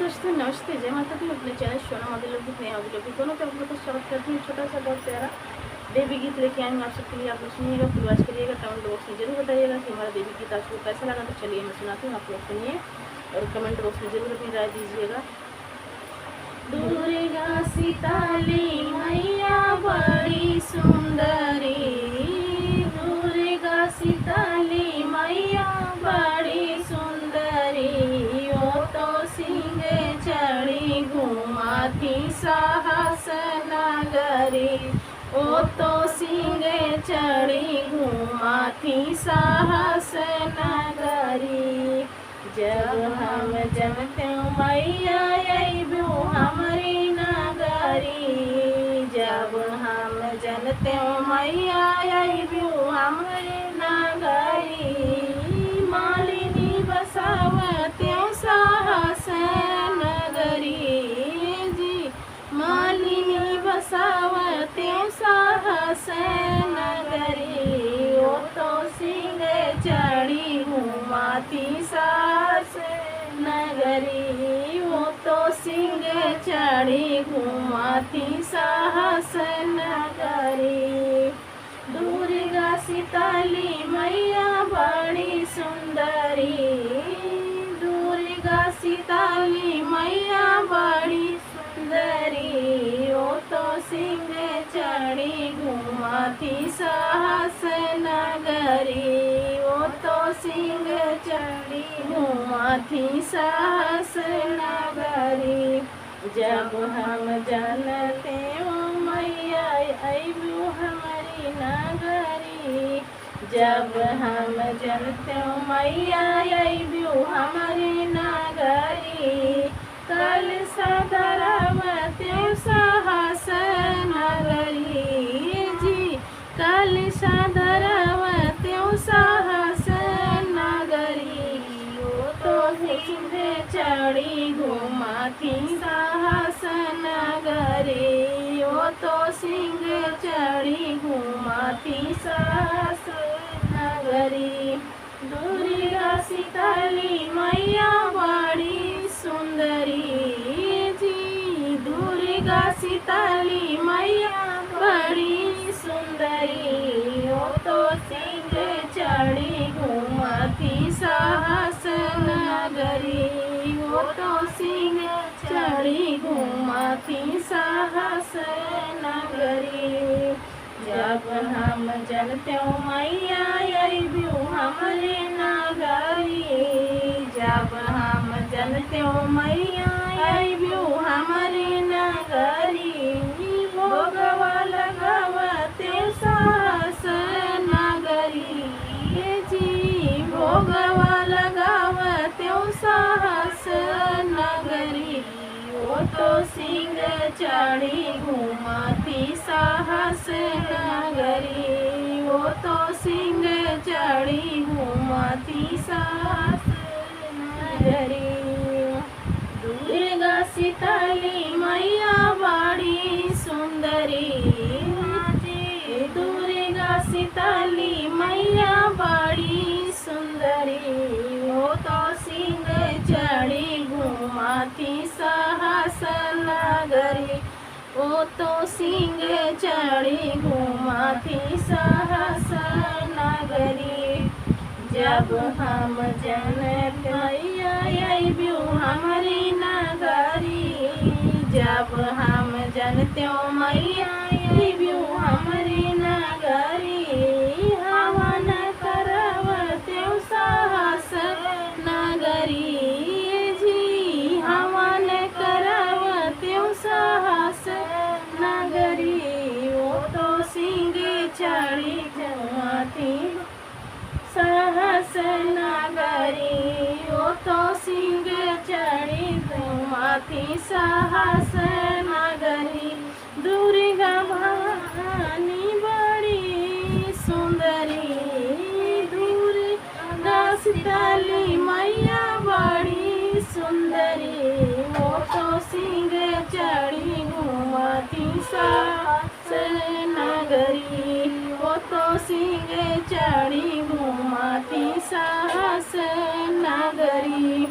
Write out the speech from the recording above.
दोस्तों नमस्ते, जय माता दी। अपने चैनल सोना माधुलौकिक नया अभिलौकिक दोनों पे आपका स्वागत करती हूँ। छोटा सा बहुत प्यारा देवी गीत लेके आएंगे आप सबके लिए। आप लोग सुनिएगा, फिर वॉच करिएगा, कमेंट बॉक्स में जरूर बताइएगा कि हमारा देवी गीत आपको कैसा लगा। तो चलिए मैं सुनाती हूँ, आप लोग सुनिए और कमेंट बॉक्स में जरूर अपनी राय दीजिएगा। दुर्गा सीताली मैया बड़ी सुंदरी, दुर्गा सीताली मैया बड़ी सुंदरी, ओ तो सिंह चढ़ी घुमाती साहस नगरी, ओ तो सिंह चढ़ी घुमाती साहस नगरी। जब हम जनते मैया अइबू हमारी नगरी, जब हम जनते मैया अइबू हमारी नगरी, मालिनी बसावते साहस नगरी जी, मालिनी बसावते साहस नगरी, ओ तो सिंह चढ़ी घुमाती साहस नगरी, वो तो सिंह चढ़ी घुमाती साहस नगरी। दुर्गा सीताली मैया बड़ी सुंदरी, दुर्गा सीताली मैया बड़ी सुंदरी, ओ तो सिंह चढ़ी घुमाती साहस नगरी, ओ तो सिंह चढ़ी घुमाती साहस नगरी। जब हम जानते हो मैया अइबू हमारी नगरी, जब हम जानते हो मैया अइबू हमारी नगरी, कल सदरावते साहस नगरी जी, कल सदरावते साहस नगरी, ओ तो सिंह चढ़ी घुमाती साहस नगरी, ओ तो सिंह चढ़ी घुमाती साहस नगरी। दुर्गा सीताली मैया बड़ी सुंदरी जी, दुर्गा सीताली मैया बड़ी सुंदरी, ओ तो सिंह चढ़ी घुमाती साहस नगरी, ओ तो सिंह चढ़ी घुमाती साहस नगरी। जब हम जनते मैया अइबू हमारे नगरी, जब हम जनते मैया अइबू हमारे नगरी, भोगवा लगावते साहस नगरी जी, भोगवा लगावते साहस नगरी, ओ तो सिंह चढ़ी घुमाती साहस नगरी, ओ तो सिंह चढ़ी घुमाती साहस नगरी। दुर्गा सीताली मैया बड़ी सुंदरी जी, दुर्गा सीताली मैया बड़ी सुंदरी, ओ तो सिंह चढ़ी घुमाती साहस नगरी, ओ तो सिंह चढ़ी घुमाती साहस नगरी। जब हम जनते मैया अइबू हमारी नगरी, जब हम जनते मैया अइबू हमारी नगरी, हवन करवते साहस नगरी जी, हवन करवते साहस नगरी, ओ तो सिंह चढ़ी घुमाती साहस नगरी, ओ तो सिंह चढ़ी घुमाती साहस नगरी। दुर्गा भवानी बड़ी सुंदरी, दुर्गा सीताली मैया बड़ी सुंदरी, ओ तो सिंह चढ़ी घुमाती साहस नगरी, ओ तो सिंह चढ़ी घुमाती साहस नगरी।